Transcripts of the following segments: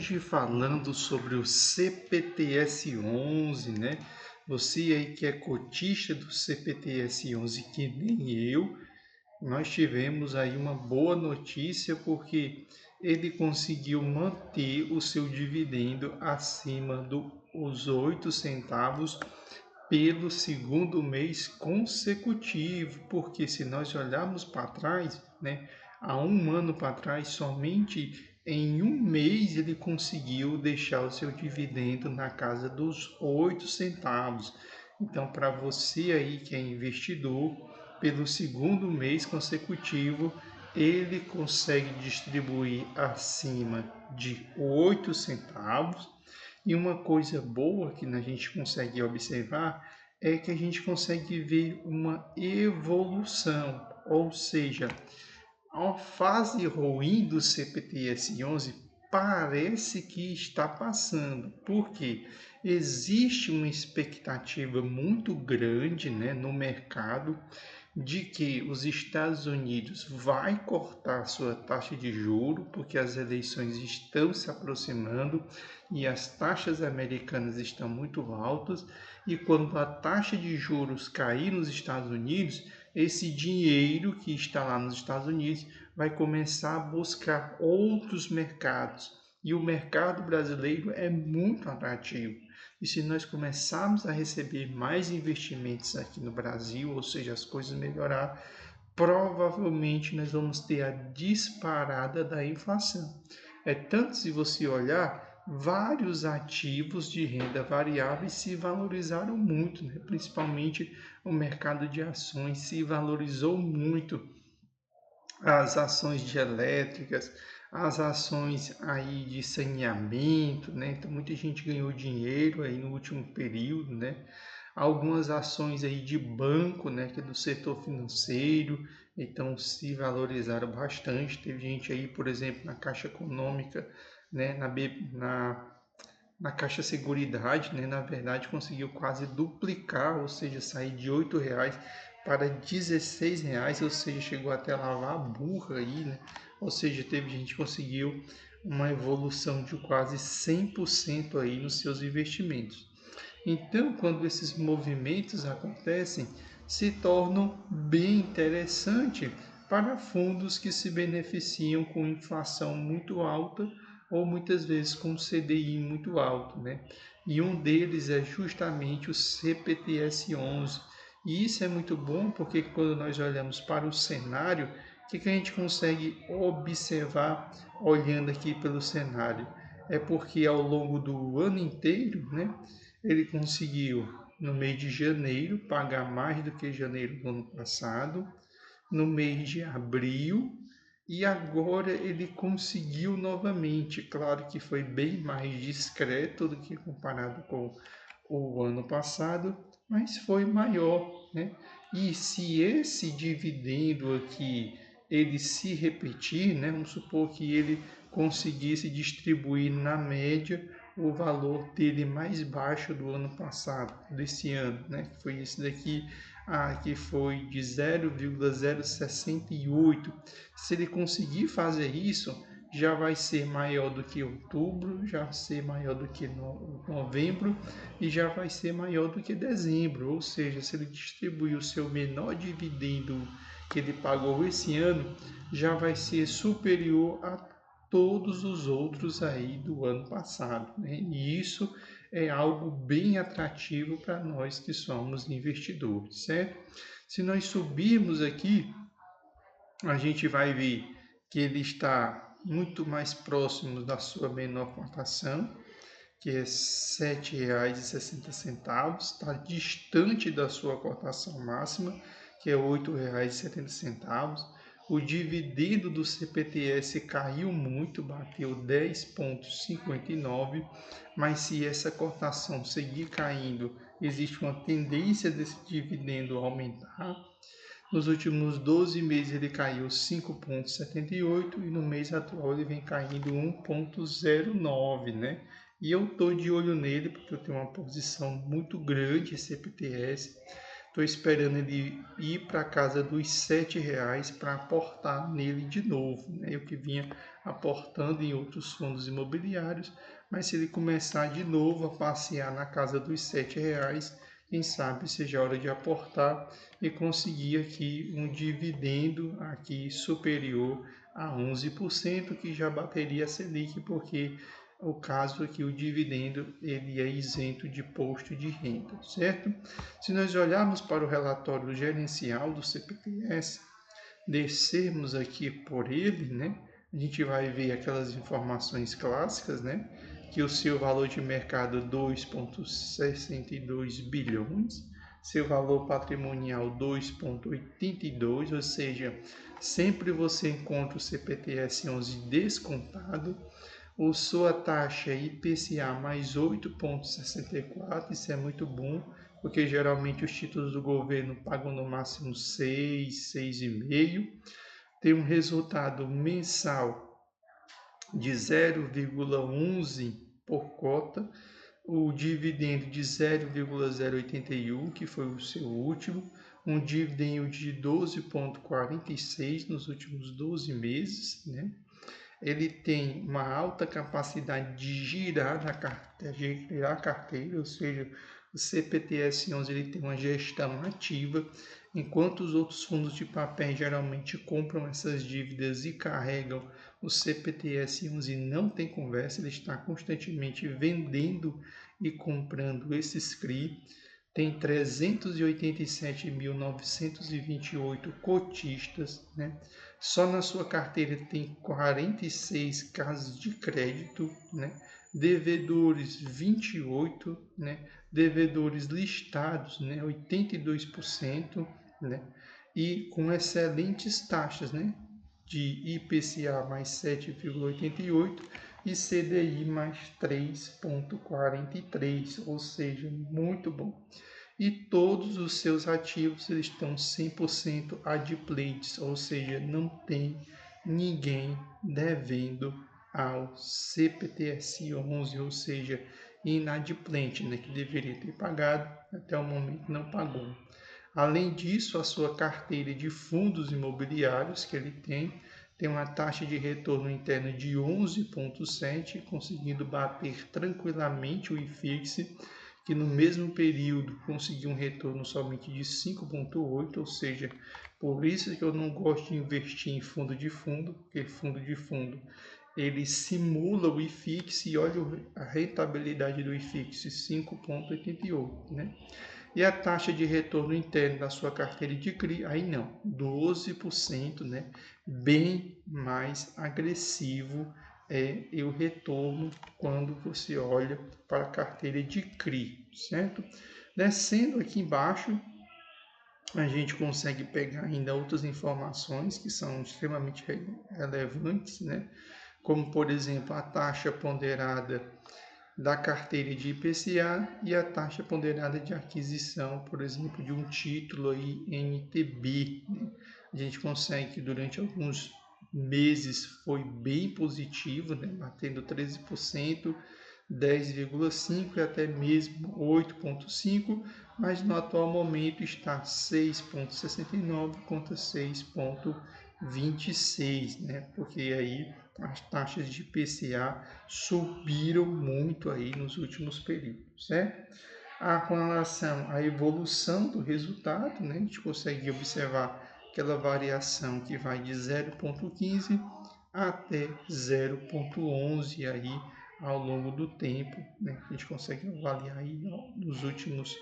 Hoje falando sobre o CPTS-11, né? Você aí que é cotista do CPTS-11 que nem eu, nós tivemos aí uma boa notícia porque ele conseguiu manter o seu dividendo acima dos 8 centavos pelo segundo mês consecutivo, porque se nós olharmos para trás, né, há um ano para trás, somente em um mês ele conseguiu deixar o seu dividendo na casa dos 8 centavos. Então, para você aí que é investidor, pelo segundo mês consecutivo, ele consegue distribuir acima de 8 centavos. E uma coisa boa que a gente consegue observar é que a gente consegue ver uma evolução, ou seja, a fase ruim do CPTS-11 parece que está passando, porque existe uma expectativa muito grande, né, no mercado de que os Estados Unidos vai cortar sua taxa de juro, porque as eleições estão se aproximando e as taxas americanas estão muito altas, e quando a taxa de juros cair nos Estados Unidos, esse dinheiro que está lá nos Estados Unidos vai começar a buscar outros mercados. E o mercado brasileiro é muito atrativo. E se nós começarmos a receber mais investimentos aqui no Brasil, ou seja, as coisas melhorar, provavelmente nós vamos ter a disparada da inflação. É tanto se você olhar, vários ativos de renda variável se valorizaram muito, né? Principalmente o mercado de ações se valorizou muito, as ações de elétricas, as ações aí de saneamento, né? Então muita gente ganhou dinheiro aí no último período, né? Algumas ações aí de banco, né, que é do setor financeiro, então se valorizaram bastante. Teve gente aí, por exemplo, na Caixa Econômica, né, na Caixa Seguridade, né, na verdade conseguiu quase duplicar, ou seja, sair de R$ 8 para R$ 16, ou seja, chegou até a lavar a burra aí, né? Ou seja, teve gente que conseguiu uma evolução de quase 100% aí nos seus investimentos. Então, quando esses movimentos acontecem, se tornam bem interessante para fundos que se beneficiam com inflação muito alta ou muitas vezes com CDI muito alto, né? E um deles é justamente o CPTS-11. E isso é muito bom porque quando nós olhamos para o cenário, o que a gente consegue observar olhando aqui pelo cenário? É porque ao longo do ano inteiro, né, ele conseguiu, no mês de janeiro, pagar mais do que janeiro do ano passado, no mês de abril, e agora ele conseguiu novamente. Claro que foi bem mais discreto do que comparado com o ano passado, mas foi maior, né? E se esse dividendo aqui ele se repetir, né? Vamos supor que ele conseguisse distribuir na média o valor dele mais baixo do ano passado, desse ano, né? Que foi esse daqui, que foi de 0,068. Se ele conseguir fazer isso, já vai ser maior do que outubro, já vai ser maior do que novembro e já vai ser maior do que dezembro. Ou seja, se ele distribuir o seu menor dividendo que ele pagou esse ano, já vai ser superior a todos os outros aí do ano passado, né? E isso é algo bem atrativo para nós que somos investidores, certo? Se nós subirmos aqui, a gente vai ver que ele está muito mais próximo da sua menor cotação, que é R$ 7,60, está distante da sua cotação máxima, que é R$ 8,70. O dividendo do CPTS caiu muito, bateu 10,59, mas se essa cotação seguir caindo, existe uma tendência desse dividendo aumentar. Nos últimos 12 meses ele caiu 5,78 e no mês atual ele vem caindo 1,09, né? E eu estou de olho nele porque eu tenho uma posição muito grande em CPTS. Estou esperando ele ir para casa dos R$ 7 para aportar nele de novo, né? Eu que vinha aportando em outros fundos imobiliários, mas se ele começar de novo a passear na casa dos R$ 7, quem sabe seja hora de aportar e conseguir aqui um dividendo aqui superior a 11%, que já bateria a Selic, porque o caso aqui o dividendo ele é isento de imposto de renda, certo? Se nós olharmos para o relatório gerencial do CPTS, descermos aqui por ele, né, a gente vai ver aquelas informações clássicas, né, que o seu valor de mercado é 2,62 bilhões, seu valor patrimonial 2,82, ou seja, sempre você encontra o CPTS 11 descontado, a sua taxa IPCA mais 8,64, isso é muito bom, porque geralmente os títulos do governo pagam no máximo 6, 6,5. Tem um resultado mensal de 0,11 por cota, o dividendo de 0,081, que foi o seu último, um dividendo de 12,46 nos últimos 12 meses, né? Ele tem uma alta capacidade de girar a carteira, ou seja, o CPTS-11 ele tem uma gestão ativa, enquanto os outros fundos de papéis geralmente compram essas dívidas e carregam, o CPTS-11 não tem conversa, ele está constantemente vendendo e comprando esses CRI. Tem 387.928 cotistas, né? Só na sua carteira tem 46 casos de crédito, né? Devedores 28, né? Devedores listados, né? 82%, né? E com excelentes taxas, né? De IPCA mais 7,88 e CDI mais 3,43, ou seja, muito bom. E todos os seus ativos eles estão 100% adimplentes, ou seja, não tem ninguém devendo ao CPTS-11, ou seja, inadimplente, né, que deveria ter pagado, até o momento não pagou. Além disso, a sua carteira de fundos imobiliários que ele tem uma taxa de retorno interno de 11,7, conseguindo bater tranquilamente o IFIX, que no mesmo período conseguiu um retorno somente de 5,8, ou seja, por isso que eu não gosto de investir em fundo de fundo, porque fundo de fundo ele simula o IFIX e olha a rentabilidade do IFIX, 5,88, né? E a taxa de retorno interno da sua carteira de CRI, aí não, 12%, né? Bem mais agressivo é o retorno quando você olha para a carteira de CRI, certo? Descendo aqui embaixo, a gente consegue pegar ainda outras informações que são extremamente relevantes, né? Como, por exemplo, a taxa ponderada da carteira de IPCA e a taxa ponderada de aquisição, por exemplo, de um título aí NTB, né? A gente consegue que durante alguns meses foi bem positivo, né? Batendo 13%, 10,5% e até mesmo 8,5%, mas no atual momento está 6,69 contra 6,26, né? Porque aí as taxas de IPCA subiram muito aí nos últimos períodos, certo? Com relação à evolução do resultado, né, a gente consegue observar aquela variação que vai de 0,15 até 0,11 aí ao longo do tempo, né? A gente consegue avaliar aí nos últimos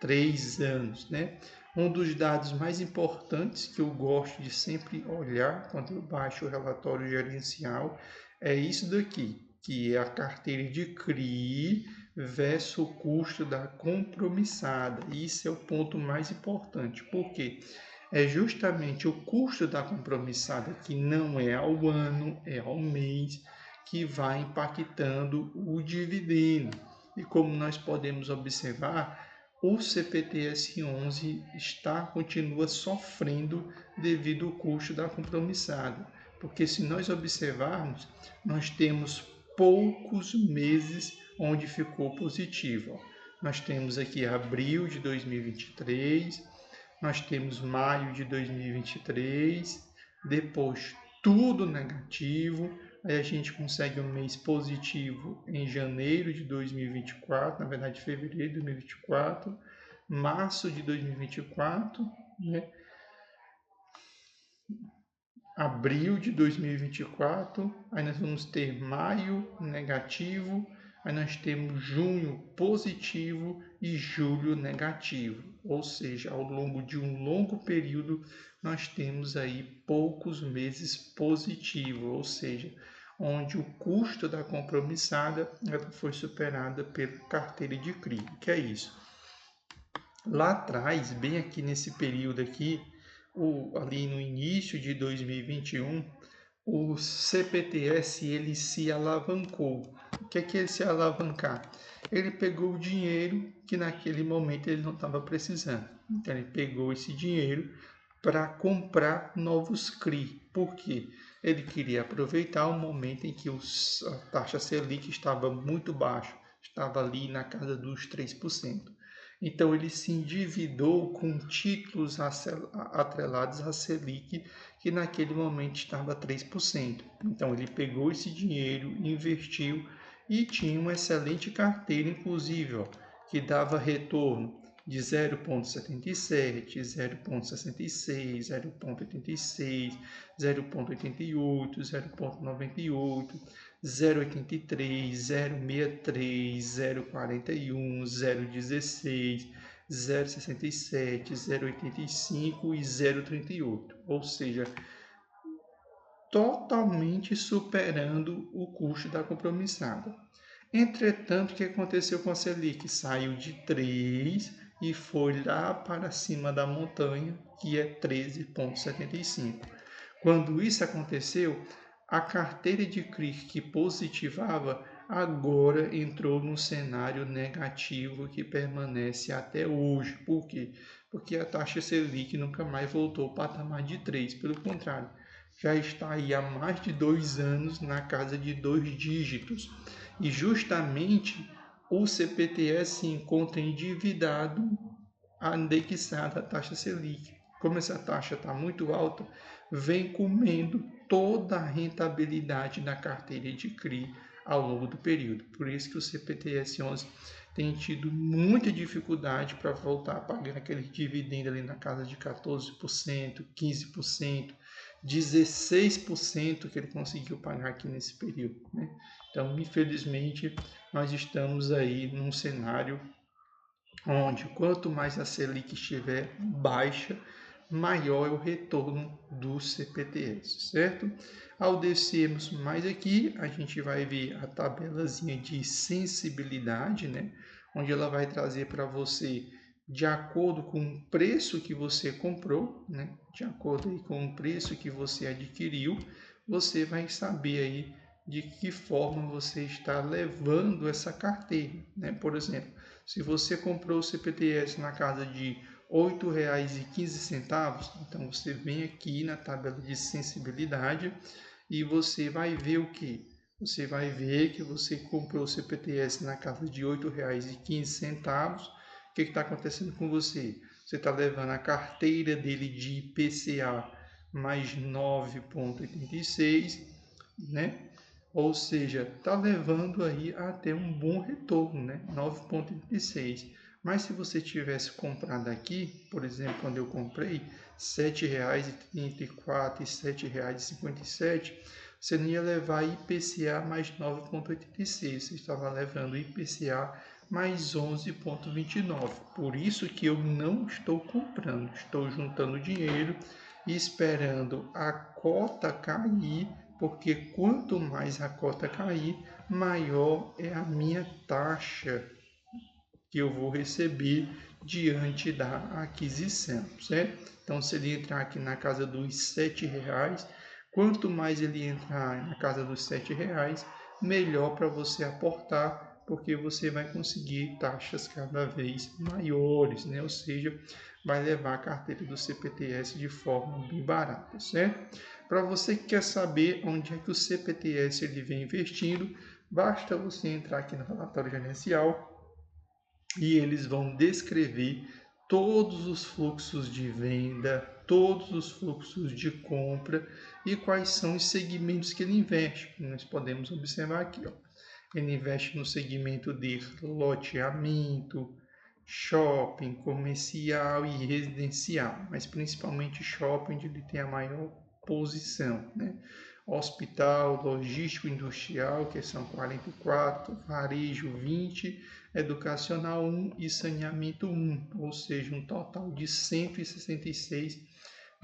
3 anos, né? Um dos dados mais importantes que eu gosto de sempre olhar quando eu baixo o relatório gerencial é isso daqui, que é a carteira de CRI versus o custo da compromissada. Isso é o ponto mais importante, porque é justamente o custo da compromissada, que não é ao ano, é ao mês, que vai impactando o dividendo. E como nós podemos observar, o CPTS-11 continua sofrendo devido ao custo da compromissada. Porque se nós observarmos, nós temos poucos meses onde ficou positivo. Nós temos aqui abril de 2023, nós temos maio de 2023, depois tudo negativo, Aí a gente consegue um mês positivo em janeiro de 2024, na verdade fevereiro de 2024, março de 2024, né? Abril de 2024, aí nós vamos ter maio negativo, aí nós temos junho positivo e julho negativo. Ou seja, ao longo de um longo período, nós temos aí poucos meses positivos, ou seja, onde o custo da compromissada ela foi superada pela carteira de CRI. Que é isso? Lá atrás, bem aqui nesse período aqui, ali no início de 2021, o CPTS ele se alavancou. O que é ele se alavancar? Ele pegou o dinheiro que naquele momento ele não estava precisando. Então ele pegou esse dinheiro para comprar novos CRI. Por quê? Ele queria aproveitar o momento em que a taxa Selic estava muito baixa, estava ali na casa dos 3%. Então ele se endividou com títulos atrelados à Selic, que naquele momento estava 3%. Então ele pegou esse dinheiro, investiu e tinha uma excelente carteira, inclusive, ó, que dava retorno de 0,77, 0,66, 0,86, 0,88, 0,98, 0,83, 0,63, 0,41, 0,16, 0,67, 0,85 e 0,38, ou seja, totalmente superando o custo da compromissada. Entretanto, o que aconteceu com a Selic? Saiu de 3 e foi lá para cima da montanha, que é 13,75. Quando isso aconteceu, a carteira de CRI que positivava agora entrou no cenário negativo que permanece até hoje. Por quê? Porque a taxa Selic nunca mais voltou ao patamar de 3, pelo contrário, já está aí há mais de 2 anos na casa de 2 dígitos. E justamente o CPTS se encontra endividado, indexado à taxa Selic. Como essa taxa está muito alta, vem comendo toda a rentabilidade da carteira de CRI ao longo do período. Por isso que o CPTS 11 tem tido muita dificuldade para voltar a pagar aquele dividendo ali na casa de 14%, 15%, 16% que ele conseguiu pagar aqui nesse período, né? Então, infelizmente, nós estamos aí num cenário onde quanto mais a Selic estiver baixa, maior é o retorno do CPTS, certo? Ao descermos mais aqui, a gente vai ver a tabelazinha de sensibilidade, né? Onde ela vai trazer para você de acordo com o preço que você comprou, né? De acordo aí com o preço que você adquiriu, você vai saber aí de que forma você está levando essa carteira, né? Por exemplo, se você comprou o CPTS na casa de R$ 8,15, então você vem aqui na tabela de sensibilidade e você vai ver o que? Você vai ver que você comprou o CPTS na casa de R$ 8,15. O que está acontecendo com você? Você está levando a carteira dele de IPCA mais 9,86, né? Ou seja, está levando aí até um bom retorno, né? 9,36. Mas se você tivesse comprado aqui, por exemplo, quando eu comprei, R$ 7,34 e R$ 7,57, você não ia levar IPCA mais 9,86, você estava levando IPCA mais 11,29. Por isso que eu não estou comprando, estou juntando dinheiro e esperando a cota cair, porque quanto mais a cota cair, maior é a minha taxa que eu vou receber diante da aquisição, certo? Então, se ele entrar aqui na casa dos R$ 7,00, quanto mais ele entrar na casa dos R$ 7,00, melhor para você aportar, porque você vai conseguir taxas cada vez maiores, né? Ou seja, vai levar a carteira do CPTS de forma bem barata, certo? Para você que quer saber onde é que o CPTS ele vem investindo, basta você entrar aqui no relatório gerencial e eles vão descrever todos os fluxos de venda, todos os fluxos de compra e quais são os segmentos que ele investe. Nós podemos observar aqui, ó. Ele investe no segmento de loteamento, shopping, comercial e residencial, mas principalmente shopping, onde ele tem a maior posição, né? Hospital, logístico industrial, que são 44, varejo 20, educacional 1 e saneamento 1, ou seja, um total de 166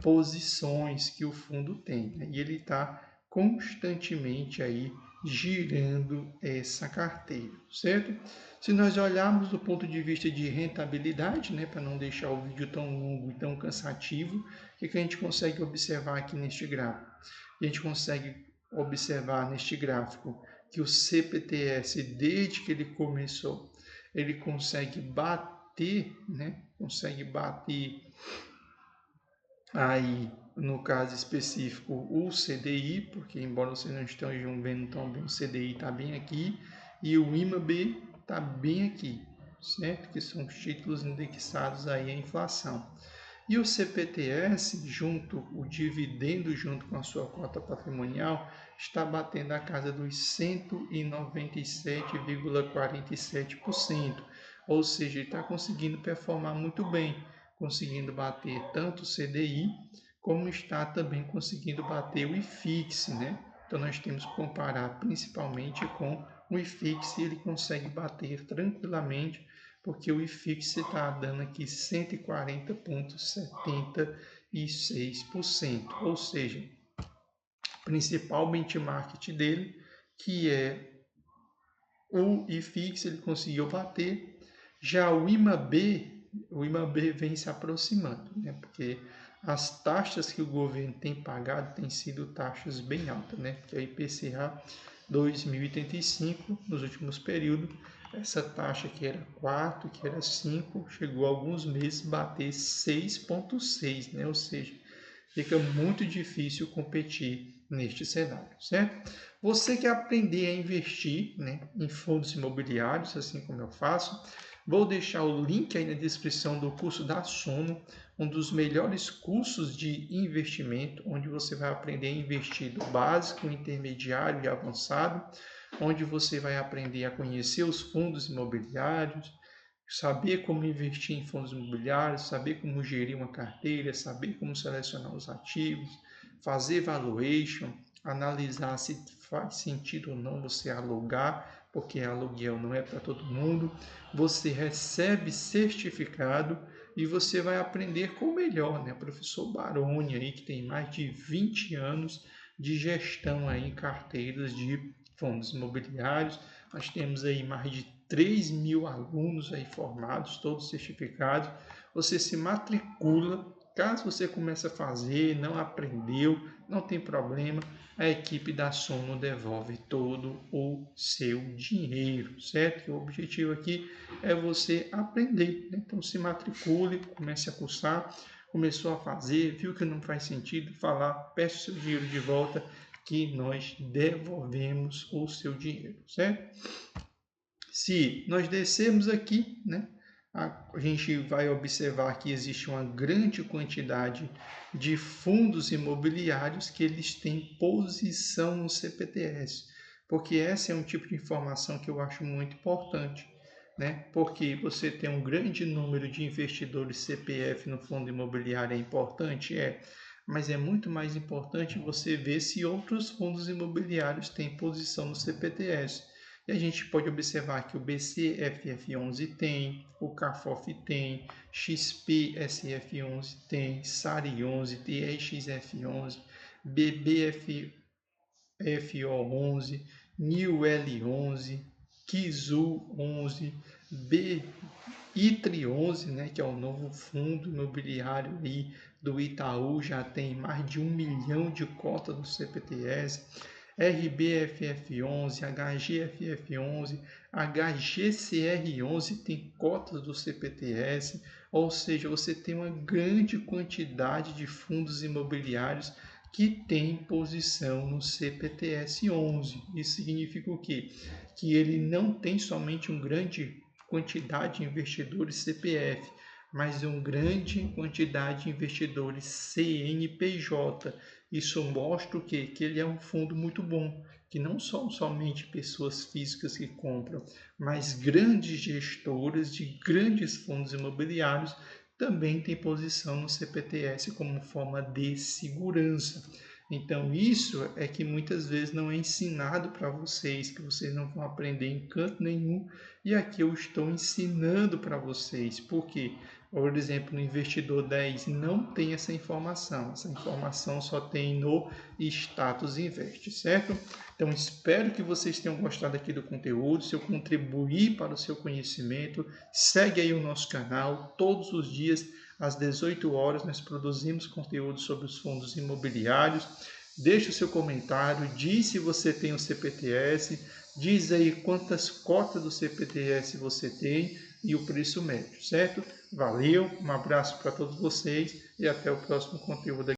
posições que o fundo tem, né? E ele está constantemente aí girando essa carteira, certo? Se nós olharmos do ponto de vista de rentabilidade, né, para não deixar o vídeo tão longo e tão cansativo, o que a gente consegue observar aqui neste gráfico? A gente consegue observar neste gráfico que o CPTS, desde que ele começou, ele consegue bater, né, consegue bater aí, no caso específico, o CDI, porque embora vocês não estejam vendo tão bem, o CDI está bem aqui, e o IMAB está bem aqui, certo? Que são os títulos indexados aí à inflação. E o CPTS, o dividendo junto com a sua cota patrimonial, está batendo a casa dos 197,47%, ou seja, ele está conseguindo performar muito bem, conseguindo bater tanto o CDI, como está também conseguindo bater o IFIX, né? Então nós temos que comparar principalmente com o IFIX, e ele consegue bater tranquilamente, porque o IFIX está dando aqui 140,76%, ou seja, o principal benchmark dele, que é o IFIX, ele conseguiu bater. Já o IMAB vem se aproximando, né? Porque as taxas que o governo tem pagado têm sido taxas bem altas, né? Que é a IPCA 2085, nos últimos períodos, essa taxa que era 4, que era 5, chegou a alguns meses a bater 6,6, né? Ou seja, fica muito difícil competir neste cenário, certo? Você quer aprender a investir, né, em fundos imobiliários, assim como eu faço, vou deixar o link aí na descrição do curso da Suno, um dos melhores cursos de investimento, onde você vai aprender a investir do básico, intermediário e avançado, onde você vai aprender a conhecer os fundos imobiliários, saber como investir em fundos imobiliários, saber como gerir uma carteira, saber como selecionar os ativos, fazer valuation, analisar se faz sentido ou não você alugar, porque aluguel não é para todo mundo. Você recebe certificado e você vai aprender com o melhor, né? O professor Baroni aí, que tem mais de 20 anos de gestão aí em carteiras de fundos imobiliários. Nós temos aí mais de 3.000 alunos aí formados, todos certificados. Você se matricula. Caso você comece a fazer, não aprendeu, não tem problema, a equipe da Suno devolve todo o seu dinheiro, certo? O objetivo aqui é você aprender, né? Então se matricule, comece a cursar, começou a fazer, viu que não faz sentido falar, peça o seu dinheiro de volta, que nós devolvemos o seu dinheiro, certo? Se nós descermos aqui, né, a gente vai observar que existe uma grande quantidade de fundos imobiliários que eles têm posição no CPTS, porque essa é um tipo de informação que eu acho muito importante, né? Porque você tem um grande número de investidores CPF no fundo imobiliário é importante, mas é muito mais importante você ver se outros fundos imobiliários têm posição no CPTS. E a gente pode observar que o BCFF11 tem, o CAFOF tem, XPSF11 tem, SARI11, TRXF11, BBFO11, NIUL11, KIZU11, ITRI11, né, que é o novo fundo imobiliário aí do Itaú, já tem mais de 1 milhão de cotas no CPTS. RBFF11, HGFF11, HGCR11 tem cotas do CPTS, ou seja, você tem uma grande quantidade de fundos imobiliários que tem posição no CPTS 11. Isso significa o quê? Que ele não tem somente uma grande quantidade de investidores CPF, mas uma grande quantidade de investidores CNPJ. Isso mostra o quê? Que ele é um fundo muito bom, que não são somente pessoas físicas que compram, mas grandes gestoras de grandes fundos imobiliários também têm posição no CPTS como forma de segurança. Então, isso é que muitas vezes não é ensinado para vocês, que vocês não vão aprender em canto nenhum, e aqui eu estou ensinando para vocês. Por quê? Por exemplo, no Investidor 10 não tem essa informação só tem no Status Invest, certo? Então, espero que vocês tenham gostado aqui do conteúdo, se eu contribuir para o seu conhecimento, segue aí o nosso canal, todos os dias às 18 horas nós produzimos conteúdo sobre os fundos imobiliários. Deixe o seu comentário, diz se você tem o CPTS, diz aí quantas cotas do CPTS você tem e o preço médio, certo? Valeu, um abraço para todos vocês e até o próximo conteúdo aqui.